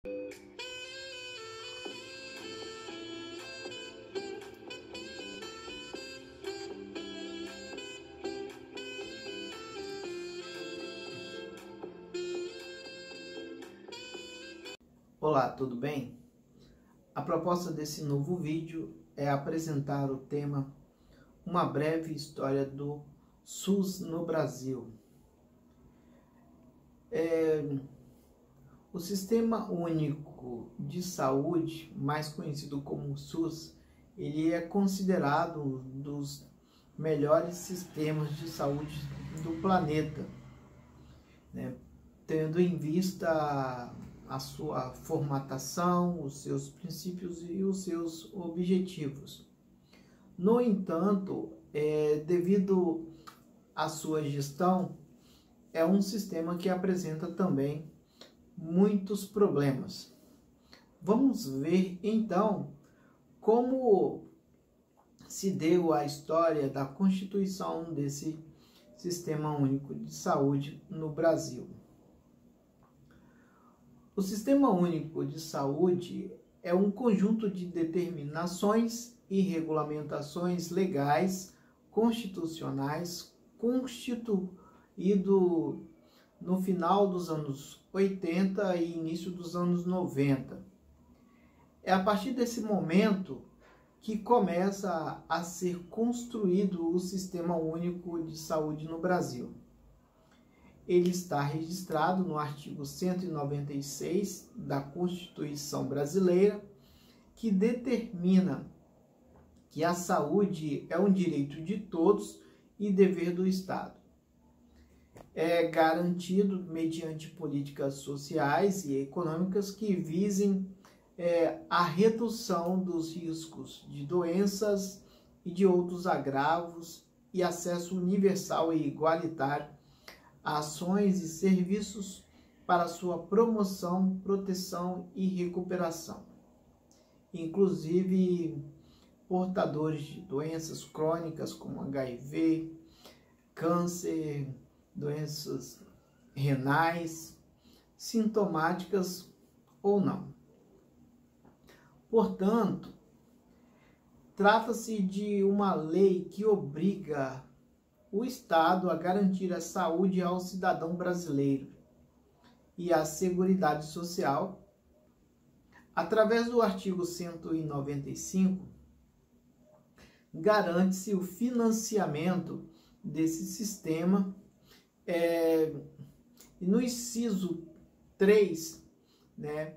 Olá, tudo bem? A proposta desse novo vídeo é apresentar o tema Uma breve história do SUS no Brasil. O Sistema Único de Saúde, mais conhecido como SUS, ele é considerado um dos melhores sistemas de saúde do planeta, né? Tendo em vista a sua formatação, os seus princípios e os seus objetivos. No entanto, devido à sua gestão, é um sistema que apresenta também muitos problemas. Vamos ver então como se deu a história da constituição desse Sistema Único de Saúde no Brasil. O Sistema Único de Saúde é um conjunto de determinações e regulamentações legais constitucionais constituído no final dos anos 80 e início dos anos 90. É a partir desse momento que começa a ser construído o Sistema Único de Saúde no Brasil. Ele está registrado no artigo 196 da Constituição Brasileira, que determina que a saúde é um direito de todos e dever do Estado. É garantido mediante políticas sociais e econômicas que visem a redução dos riscos de doenças e de outros agravos e acesso universal e igualitário a ações e serviços para sua promoção, proteção e recuperação, inclusive portadores de doenças crônicas como HIV, câncer, doenças renais, sintomáticas ou não. Portanto, trata-se de uma lei que obriga o Estado a garantir a saúde ao cidadão brasileiro e a Seguridade Social. Através do artigo 195, garante-se o financiamento desse sistema. No inciso 3, né,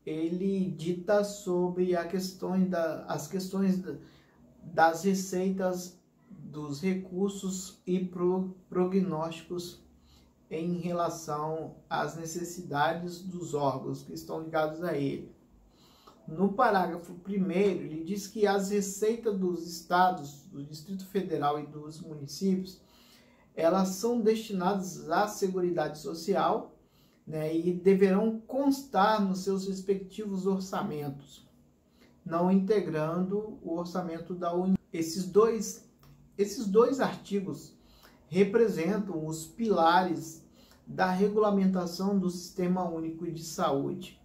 ele dita sobre as questões das receitas, dos recursos e prognósticos em relação às necessidades dos órgãos que estão ligados a ele. No parágrafo 1º, ele diz que as receitas dos estados, do Distrito Federal e dos municípios, elas são destinadas à Seguridade Social, né, e deverão constar nos seus respectivos orçamentos, não integrando o orçamento da União. Esses dois artigos representam os pilares da regulamentação do Sistema Único de Saúde,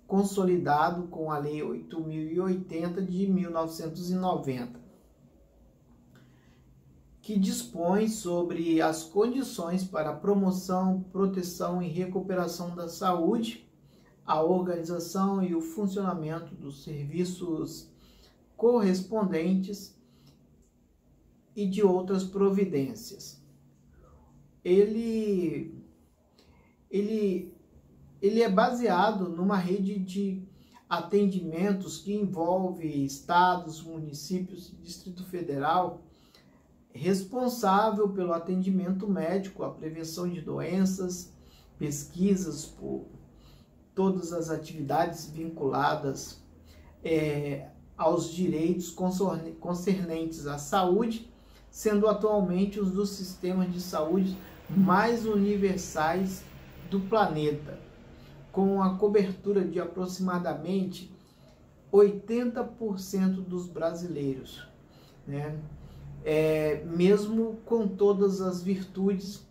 consolidado com a Lei 8.080 de 1990, que dispõe sobre as condições para a promoção, proteção e recuperação da saúde, a organização e o funcionamento dos serviços correspondentes e de outras providências. Ele é baseado numa rede de atendimentos que envolve estados, municípios e Distrito Federal, responsável pelo atendimento médico, a prevenção de doenças, pesquisas por todas as atividades vinculadas aos direitos concernentes à saúde, sendo atualmente um dos sistemas de saúde mais universais do planeta, com a cobertura de aproximadamente 80% dos brasileiros, né? Mesmo com todas as virtudes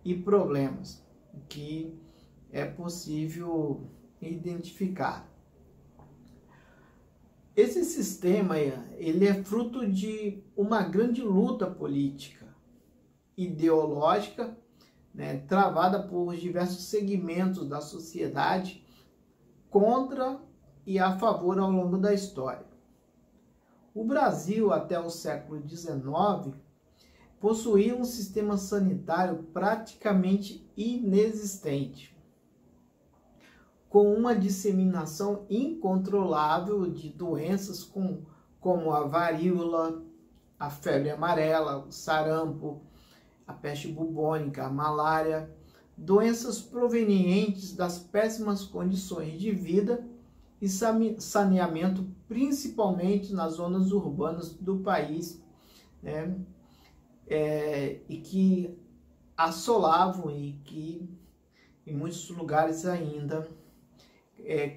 e problemas que é possível identificar. Esse sistema ele é fruto de uma grande luta política, ideológica, né, travada por diversos segmentos da sociedade contra e a favor ao longo da história. O Brasil, até o século XIX, possuía um sistema sanitário praticamente inexistente, com uma disseminação incontrolável de doenças como a varíola, a febre amarela, o sarampo, a peste bubônica, a malária, doenças provenientes das péssimas condições de vida e saneamento, principalmente nas zonas urbanas do país, né? E que assolavam e que em muitos lugares ainda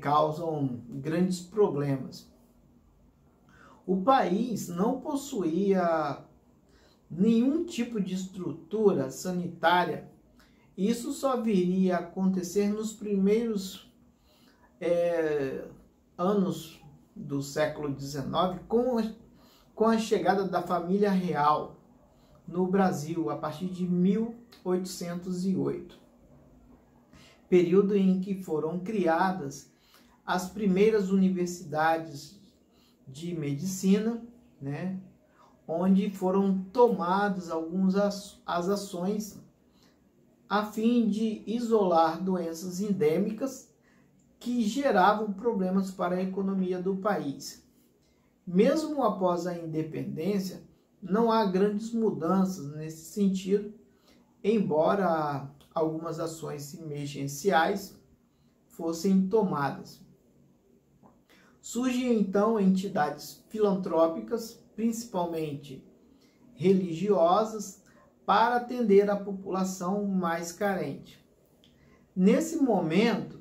causam grandes problemas. O país não possuía nenhum tipo de estrutura sanitária. Isso só viria a acontecer nos primeiros anos do século XIX, com a chegada da família real no Brasil, a partir de 1808. Período em que foram criadas as primeiras universidades de medicina, né, onde foram tomadas as ações a fim de isolar doenças endêmicas que geravam problemas para a economia do país. Mesmo após a independência, não há grandes mudanças nesse sentido, embora algumas ações emergenciais fossem tomadas. Surgem então entidades filantrópicas, principalmente religiosas, para atender a população mais carente. Nesse momento,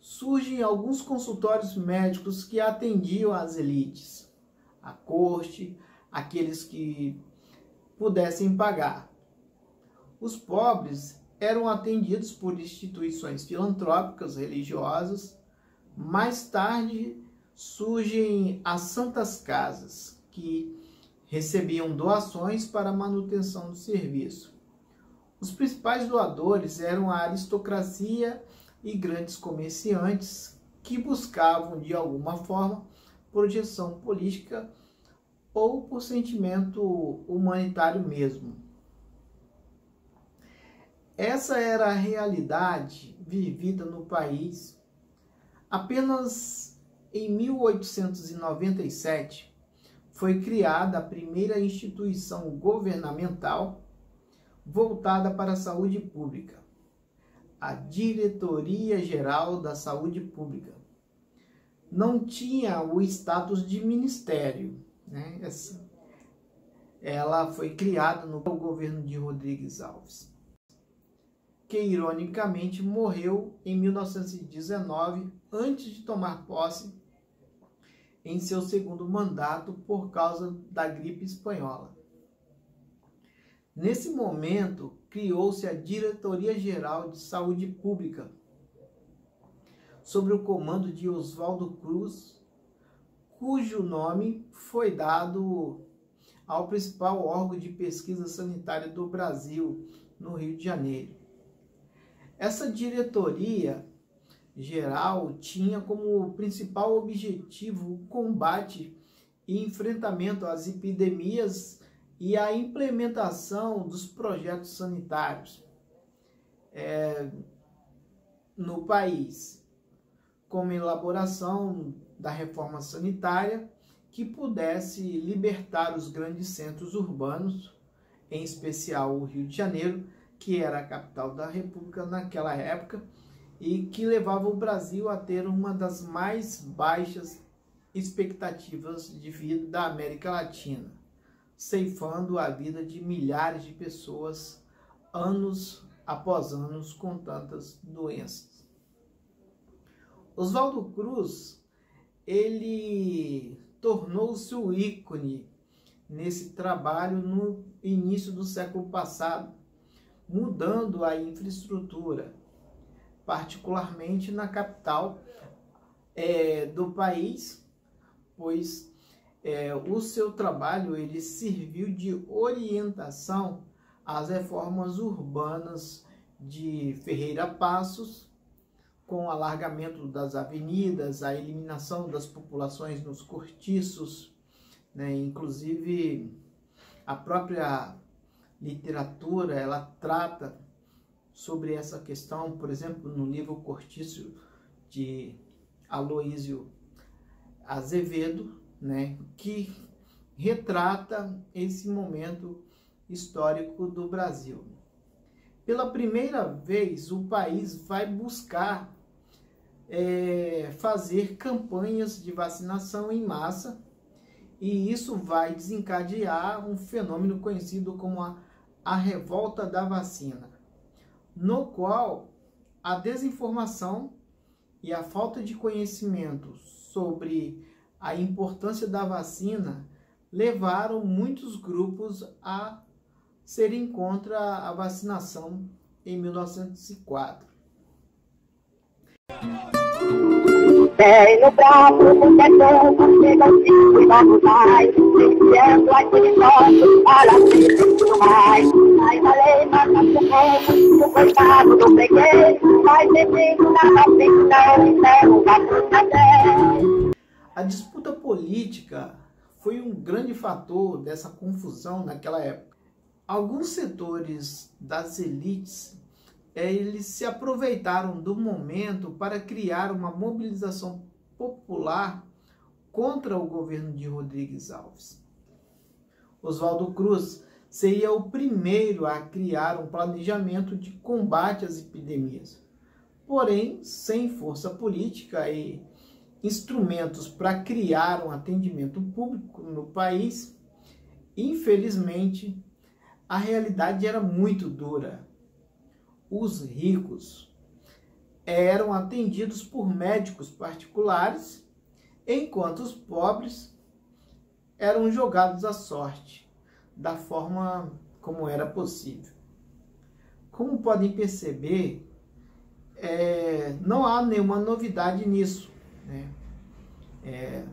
surgem alguns consultórios médicos que atendiam as elites, a corte, aqueles que pudessem pagar. Os pobres eram atendidos por instituições filantrópicas religiosas. Mais tarde surgem as santas casas, que recebiam doações para a manutenção do serviço. Os principais doadores eram a aristocracia e grandes comerciantes que buscavam, de alguma forma, projeção política ou por sentimento humanitário mesmo. Essa era a realidade vivida no país. Apenas em 1897 foi criada a primeira instituição governamental voltada para a saúde pública, a Diretoria-Geral da Saúde Pública. Não tinha o status de ministério, né? Ela foi criada no governo de Rodrigues Alves, que ironicamente morreu em 1919, antes de tomar posse em seu segundo mandato por causa da gripe espanhola. Nesse momento, criou-se a Diretoria-Geral de Saúde Pública, sob o comando de Oswaldo Cruz, cujo nome foi dado ao principal órgão de pesquisa sanitária do Brasil, no Rio de Janeiro. Essa diretoria geral tinha como principal objetivo o combate e enfrentamento às epidemias e a implementação dos projetos sanitários no país, como elaboração da reforma sanitária que pudesse libertar os grandes centros urbanos, em especial o Rio de Janeiro, que era a capital da República naquela época, e que levava o Brasil a ter uma das mais baixas expectativas de vida da América Latina, ceifando a vida de milhares de pessoas, anos após anos, com tantas doenças. Oswaldo Cruz, ele tornou-se o ícone nesse trabalho no início do século passado, mudando a infraestrutura, particularmente na capital do país, pois o seu trabalho ele serviu de orientação às reformas urbanas de Ferreira Passos, com o alargamento das avenidas, a eliminação das populações nos cortiços, né? Inclusive a própria literatura ela trata sobre essa questão, por exemplo, no livro Cortiço de Aloísio Azevedo, né, que retrata esse momento histórico do Brasil. Pela primeira vez, o país vai buscar fazer campanhas de vacinação em massa, e isso vai desencadear um fenômeno conhecido como a revolta da vacina, no qual a desinformação e a falta de conhecimento sobre a importância da vacina levaram muitos grupos a serem contra a vacinação em 1904. No braço do sertão, chega o cinco e vamos mais, iniciando aquele nosso para ser tudo mais. Mas a lei mata o coitado do freguês, vai servindo na frente, não interroga. A disputa política foi um grande fator dessa confusão naquela época. Alguns setores das elites eles se aproveitaram do momento para criar uma mobilização popular contra o governo de Rodrigues Alves. Oswaldo Cruz seria o primeiro a criar um planejamento de combate às epidemias, porém sem força política e instrumentos para criar um atendimento público no país. Infelizmente, a realidade era muito dura. Os ricos eram atendidos por médicos particulares, enquanto os pobres eram jogados à sorte, da forma como era possível. Como podem perceber, não há nenhuma novidade nisso, né?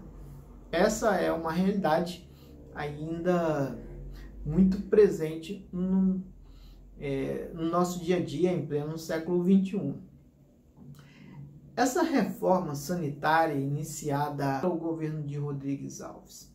Essa é uma realidade ainda muito presente no nosso dia a dia, em pleno século XXI. Essa reforma sanitária iniciada pelo governo de Rodrigues Alves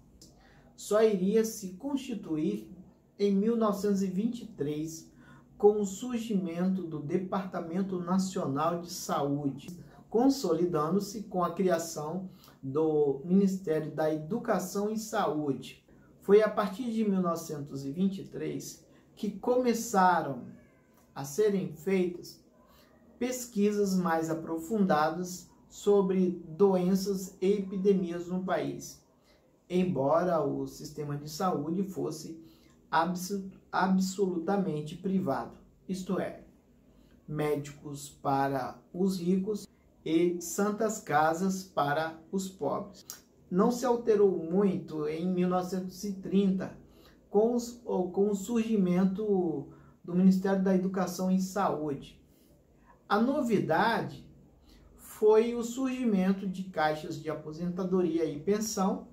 só iria se constituir em 1923 com o surgimento do Departamento Nacional de Saúde, consolidando-se com a criação do Ministério da Educação e Saúde. Foi a partir de 1923 que começaram a serem feitas pesquisas mais aprofundadas sobre doenças e epidemias no país, embora o sistema de saúde fosse absolutamente privado, isto é, médicos para os ricos e santas casas para os pobres. Não se alterou muito em 1930, com o surgimento do Ministério da Educação e Saúde. A novidade foi o surgimento de caixas de aposentadoria e pensão,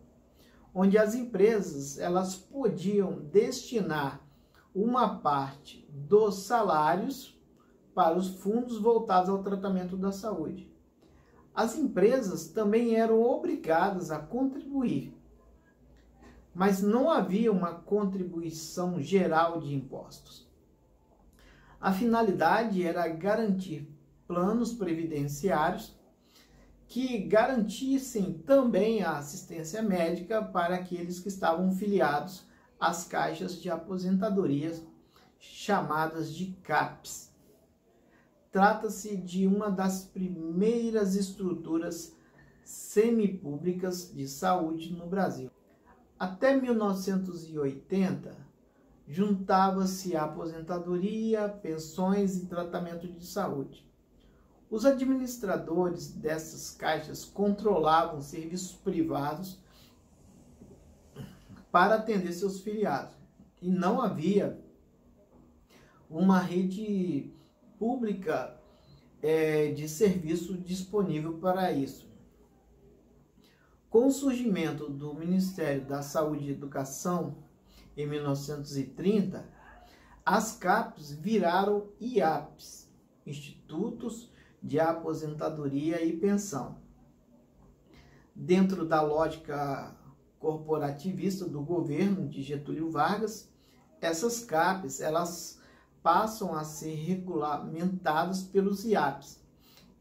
onde as empresas elas podiam destinar uma parte dos salários para os fundos voltados ao tratamento da saúde. As empresas também eram obrigadas a contribuir, mas não havia uma contribuição geral de impostos. A finalidade era garantir planos previdenciários que garantissem também a assistência médica para aqueles que estavam filiados às caixas de aposentadorias, chamadas de CAPs. Trata-se de uma das primeiras estruturas semipúblicas de saúde no Brasil. Até 1980, juntava-se a aposentadoria, pensões e tratamento de saúde. Os administradores dessas caixas controlavam serviços privados para atender seus filiados. E não havia uma rede pública de serviço disponível para isso. Com o surgimento do Ministério da Saúde e Educação, em 1930, as CAPs viraram IAPs, Institutos de Aposentadoria e Pensão. Dentro da lógica corporativista do governo de Getúlio Vargas, essas CAPs elas passam a ser regulamentadas pelos IAPs,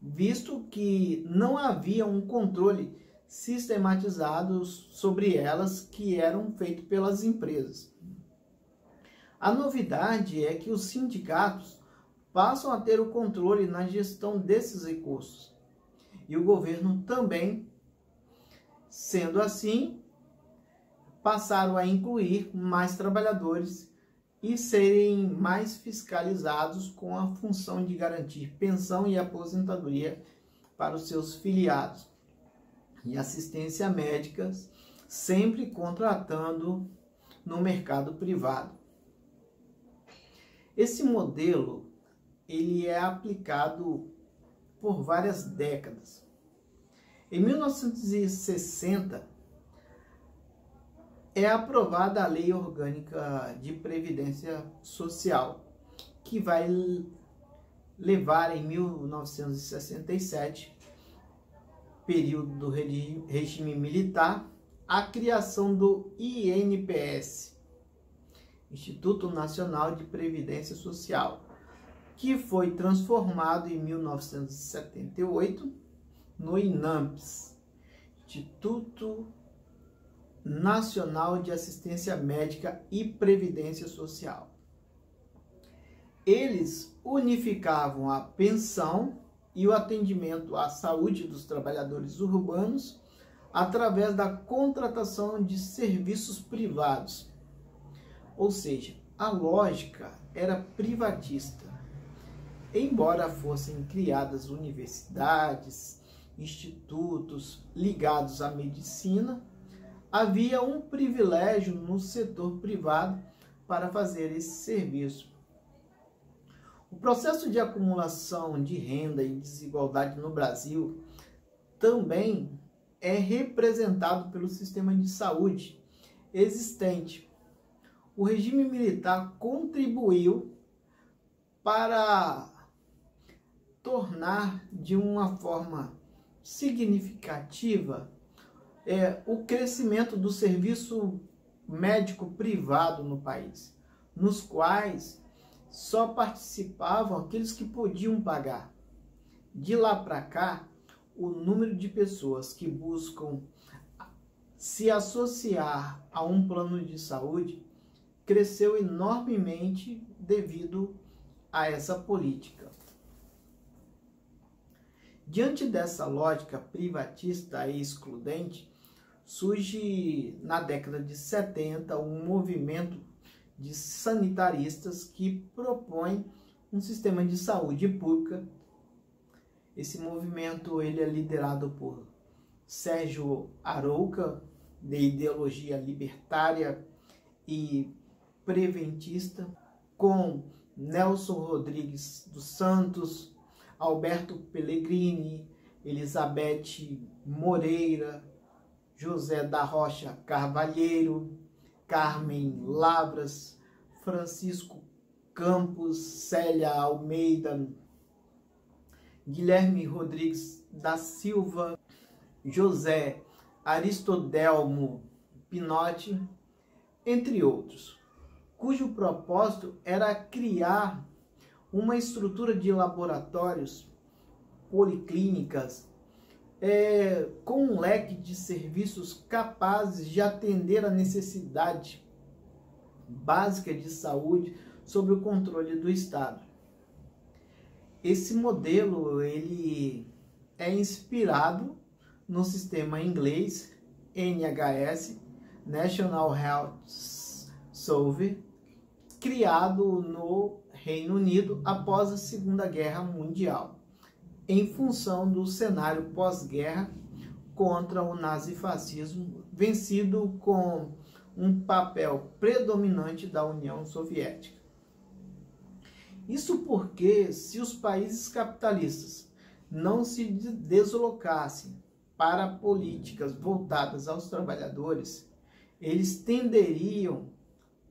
visto que não havia um controle sistematizado sobre elas que eram feitos pelas empresas. A novidade é que os sindicatos passam a ter o controle na gestão desses recursos e o governo também. Sendo assim, passaram a incluir mais trabalhadores e serem mais fiscalizados com a função de garantir pensão e aposentadoria para os seus filiados e assistência médica, sempre contratando no mercado privado. Esse modelo ele é aplicado por várias décadas. Em 1960 é aprovada a Lei Orgânica de Previdência Social, que vai levar em 1967, período do regime militar, a criação do INPS, Instituto Nacional de Previdência Social, que foi transformado em 1978 no INAMPS, Instituto Nacional de Assistência Médica e Previdência Social. Eles unificavam a pensão e o atendimento à saúde dos trabalhadores urbanos através da contratação de serviços privados. Ou seja, a lógica era privatista. Embora fossem criadas universidades, institutos ligados à medicina, havia um privilégio no setor privado para fazer esse serviço. O processo de acumulação de renda e desigualdade no Brasil também é representado pelo sistema de saúde existente. O regime militar contribuiu para tornar de uma forma significativa o crescimento do serviço médico privado no país, nos quais só participavam aqueles que podiam pagar. De lá para cá, o número de pessoas que buscam se associar a um plano de saúde cresceu enormemente devido a essa política. Diante dessa lógica privatista e excludente, surge na década de 70 um movimento de sanitaristas que propõe um sistema de saúde pública. Esse movimento ele é liderado por Sérgio Arouca, de ideologia libertária e preventista, com Nelson Rodrigues dos Santos, Alberto Pellegrini, Elizabeth Moreira, José da Rocha Carvalheiro, Carmen Lavras, Francisco Campos, Célia Almeida, Guilherme Rodrigues da Silva, José Aristodelmo Pinotti, entre outros, cujo propósito era criar uma estrutura de laboratórios, policlínicas, com um leque de serviços capazes de atender a necessidade básica de saúde sob o controle do Estado. Esse modelo ele é inspirado no sistema inglês NHS, National Health Service, criado no Reino Unido após a Segunda Guerra Mundial, em função do cenário pós-guerra contra o nazifascismo, vencido com um papel predominante da União Soviética. Isso porque, se os países capitalistas não se deslocassem para políticas voltadas aos trabalhadores, eles tenderiam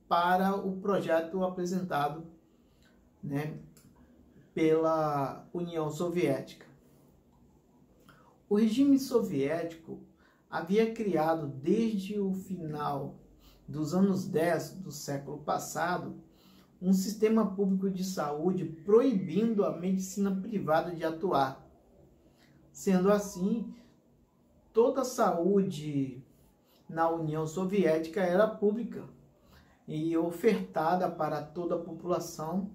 para o projeto apresentado, né, pela União Soviética. O regime soviético havia criado desde o final dos anos 10 do século passado um sistema público de saúde proibindo a medicina privada de atuar. Sendo assim, toda a saúde na União Soviética era pública e ofertada para toda a população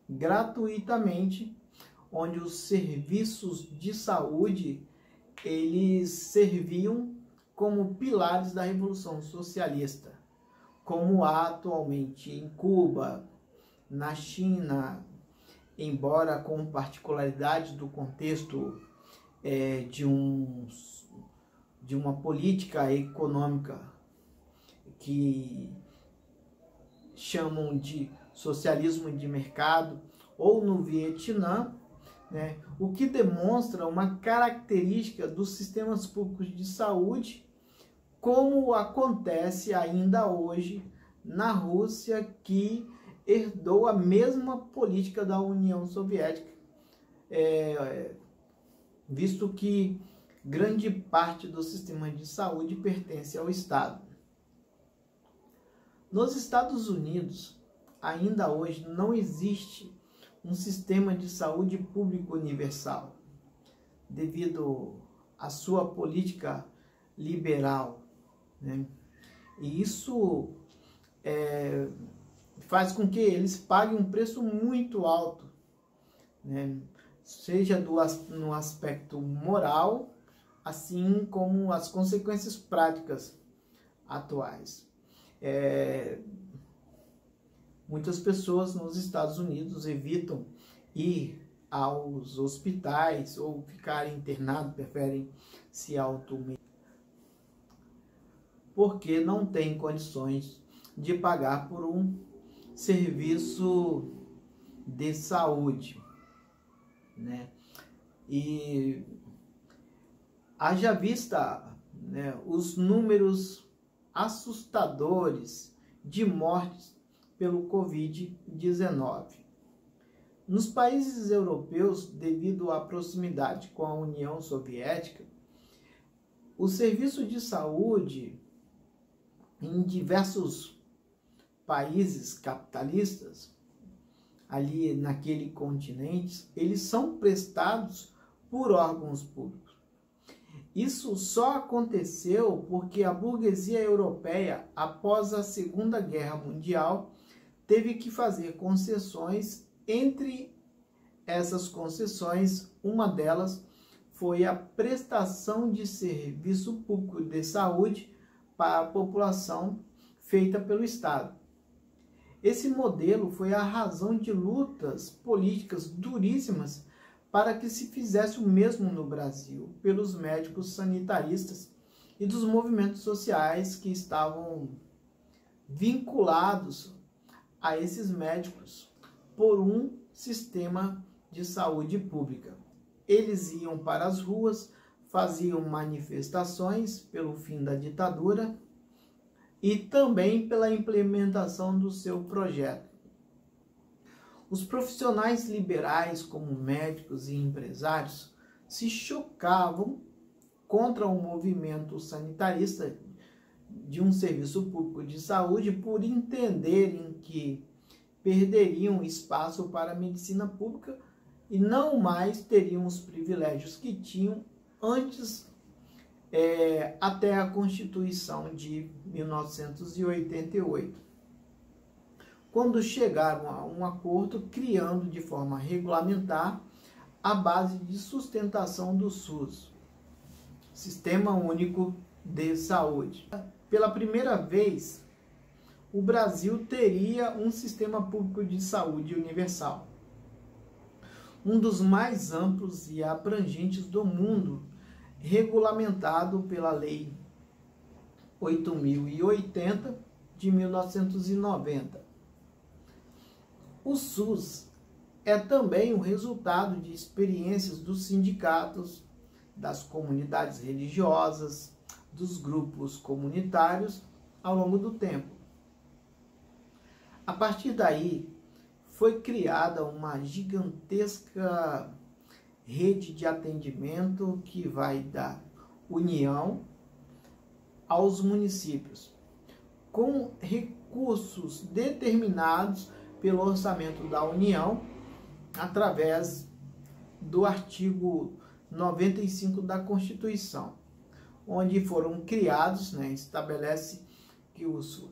gratuitamente, onde os serviços de saúde eles serviam como pilares da Revolução Socialista, como há atualmente em Cuba, na China, embora com particularidade do contexto de uma política econômica que chamam de socialismo de mercado, ou no Vietnã, né, o que demonstra uma característica dos sistemas públicos de saúde, como acontece ainda hoje na Rússia, que herdou a mesma política da União Soviética, visto que grande parte do sistema de saúde pertence ao Estado. Nos Estados Unidos, ainda hoje não existe um sistema de saúde público universal, devido à sua política liberal, né? E isso faz com que eles paguem um preço muito alto, né? Seja no aspecto moral, assim como as consequências práticas atuais. Muitas pessoas nos Estados Unidos evitam ir aos hospitais ou ficarem internados, preferem se automedicar, porque não têm condições de pagar por um serviço de saúde, né? E haja vista, né, os números assustadores de mortes pelo Covid-19. Nos países europeus, devido à proximidade com a União Soviética, o serviço de saúde em diversos países capitalistas, ali naquele continente, eles são prestados por órgãos públicos. Isso só aconteceu porque a burguesia europeia, após a Segunda Guerra Mundial, teve que fazer concessões. Entre essas concessões, uma delas foi a prestação de serviço público de saúde para a população feita pelo Estado. Esse modelo foi a razão de lutas políticas duríssimas para que se fizesse o mesmo no Brasil, pelos médicos sanitaristas e dos movimentos sociais que estavam vinculados a esses médicos por um sistema de saúde pública. Eles iam para as ruas, faziam manifestações pelo fim da ditadura e também pela implementação do seu projeto. Os profissionais liberais, como médicos e empresários, se chocavam contra o movimento sanitarista de um serviço público de saúde por entenderem que perderiam espaço para a medicina pública e não mais teriam os privilégios que tinham antes, até a Constituição de 1988, quando chegaram a um acordo criando de forma regulamentar a base de sustentação do SUS, Sistema Único de Saúde. Pela primeira vez, o Brasil teria um sistema público de saúde universal, um dos mais amplos e abrangentes do mundo, regulamentado pela Lei 8.080 de 1990. O SUS é também o resultado de experiências dos sindicatos, das comunidades religiosas, dos grupos comunitários ao longo do tempo. A partir daí, foi criada uma gigantesca rede de atendimento que vai da União aos municípios, com recursos determinados pelo orçamento da União, através do artigo 95 da Constituição, onde foram criados, estabelece que os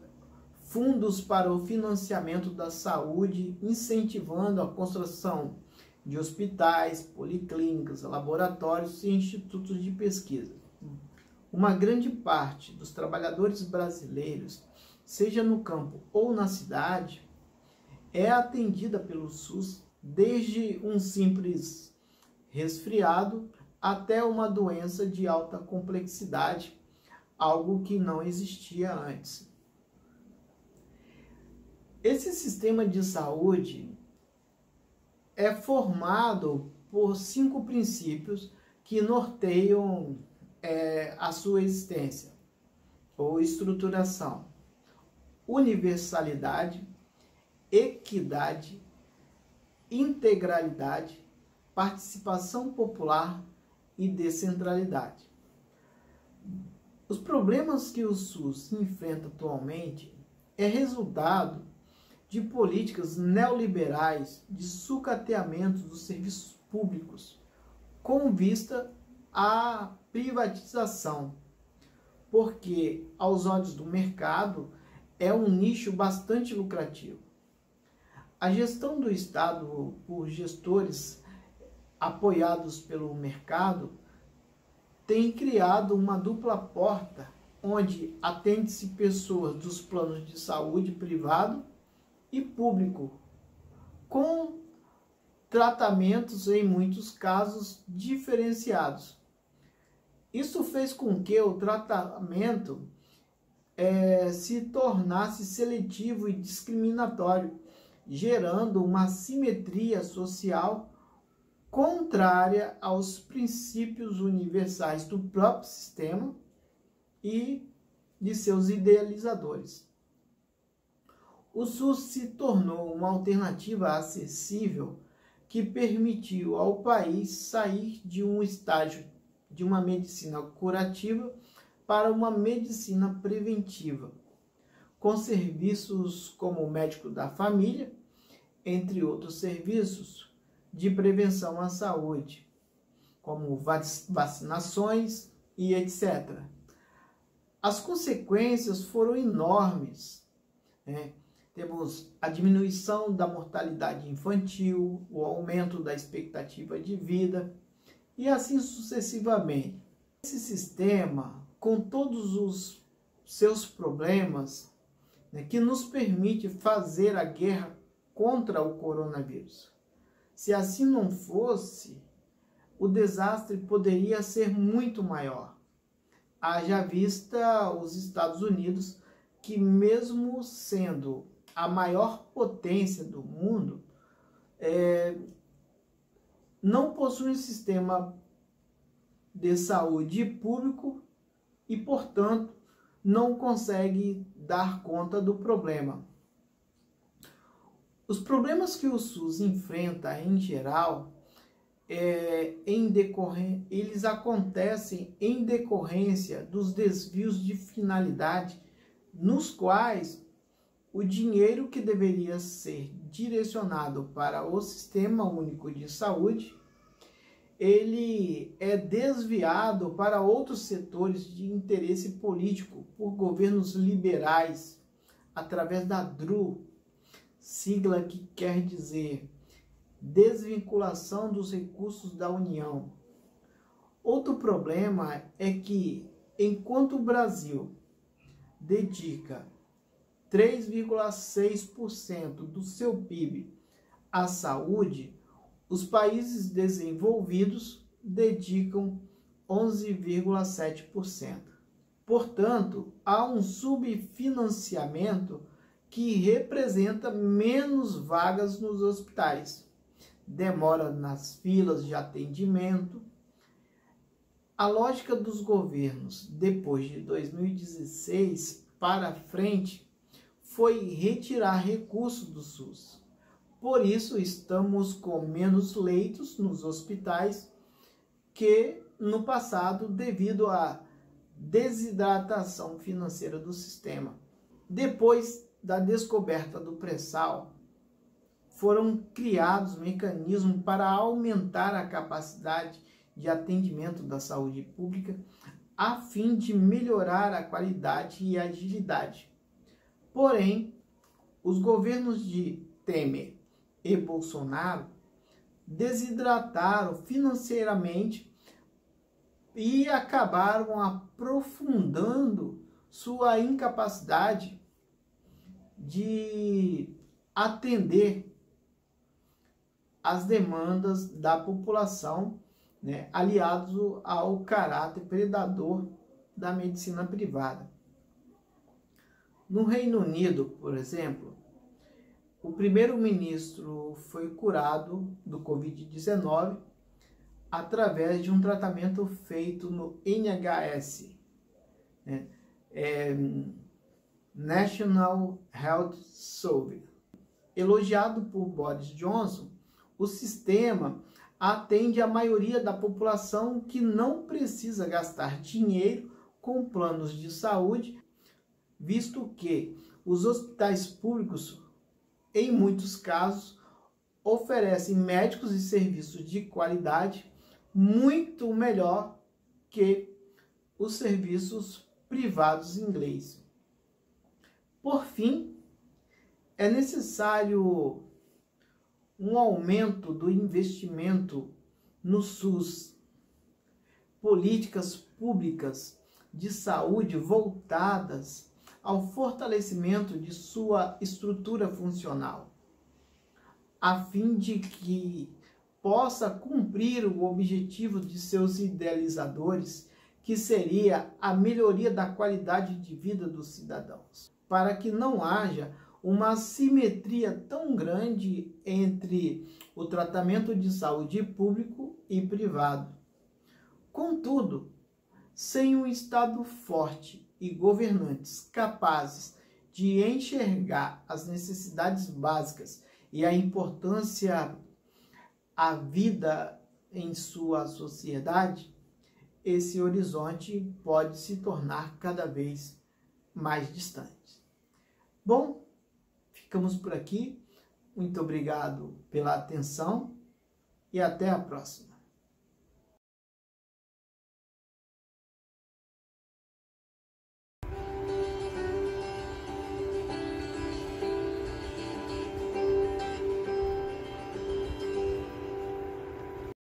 fundos para o financiamento da saúde, incentivando a construção de hospitais, policlínicas, laboratórios e institutos de pesquisa. Uma grande parte dos trabalhadores brasileiros, seja no campo ou na cidade, é atendida pelo SUS, desde um simples resfriado até uma doença de alta complexidade, algo que não existia antes. Esse sistema de saúde é formado por 5 princípios que norteiam a sua existência ou estruturação: universalidade, equidade, integralidade, participação popular e descentralidade. Os problemas que o SUS enfrenta atualmente é resultado de políticas neoliberais de sucateamento dos serviços públicos com vista à privatização, porque, aos olhos do mercado, é um nicho bastante lucrativo. A gestão do Estado por gestores apoiados pelo mercado tem criado uma dupla porta, onde atende-se pessoas dos planos de saúde privado e público, com tratamentos, em muitos casos, diferenciados. Isso fez com que o tratamento se tornasse seletivo e discriminatório, gerando uma assimetria social contrária aos princípios universais do próprio sistema e de seus idealizadores. O SUS se tornou uma alternativa acessível que permitiu ao país sair de um estágio de uma medicina curativa para uma medicina preventiva, com serviços como o médico da família, entre outros serviços de prevenção à saúde, como vacinações e etc. As consequências foram enormes, Temos a diminuição da mortalidade infantil, o aumento da expectativa de vida e assim sucessivamente. Esse sistema, com todos os seus problemas, que nos permite fazer a guerra contra o coronavírus. Se assim não fosse, o desastre poderia ser muito maior. Haja vista os Estados Unidos, que mesmo sendo a maior potência do mundo, não possui um sistema de saúde público e, portanto, não consegue dar conta do problema. Os problemas que o SUS enfrenta em geral, eles acontecem em decorrência dos desvios de finalidade, nos quais o dinheiro que deveria ser direcionado para o Sistema Único de Saúde, ele é desviado para outros setores de interesse político por governos liberais, através da DRU, sigla que quer dizer desvinculação dos recursos da União. Outro problema é que, enquanto o Brasil dedica 3,6% do seu PIB à saúde, os países desenvolvidos dedicam 11,7%. Portanto, há um subfinanciamento que representa menos vagas nos hospitais. demora nas filas de atendimento. A lógica dos governos depois de 2016 para frente foi retirar recursos do SUS. Por isso estamos com menos leitos nos hospitais que no passado devido à desidratação financeira do sistema. Depois da descoberta do pré-sal, foram criados mecanismos para aumentar a capacidade de atendimento da saúde pública, a fim de melhorar a qualidade e a agilidade. Porém, os governos de Temer e Bolsonaro desidrataram financeiramente e acabaram aprofundando sua incapacidade de atender as demandas da população, né, aliado ao caráter predador da medicina privada. No Reino Unido, por exemplo, o primeiro-ministro foi curado do Covid-19 através de um tratamento feito no NHS, né, National Health Service. Elogiado por Boris Johnson, o sistema atende a maioria da população que não precisa gastar dinheiro com planos de saúde, visto que os hospitais públicos, em muitos casos, oferecem médicos e serviços de qualidade muito melhor que os serviços privados ingleses. Por fim, é necessário um aumento do investimento no SUS, políticas públicas de saúde voltadas ao fortalecimento de sua estrutura funcional, a fim de que possa cumprir o objetivo de seus idealizadores, que seria a melhoria da qualidade de vida dos cidadãos, para que não haja uma assimetria tão grande entre o tratamento de saúde público e privado. Contudo, sem um Estado forte e governantes capazes de enxergar as necessidades básicas e a importância à vida em sua sociedade, esse horizonte pode se tornar cada vez mais distante. Bom, ficamos por aqui. Muito obrigado pela atenção e até a próxima.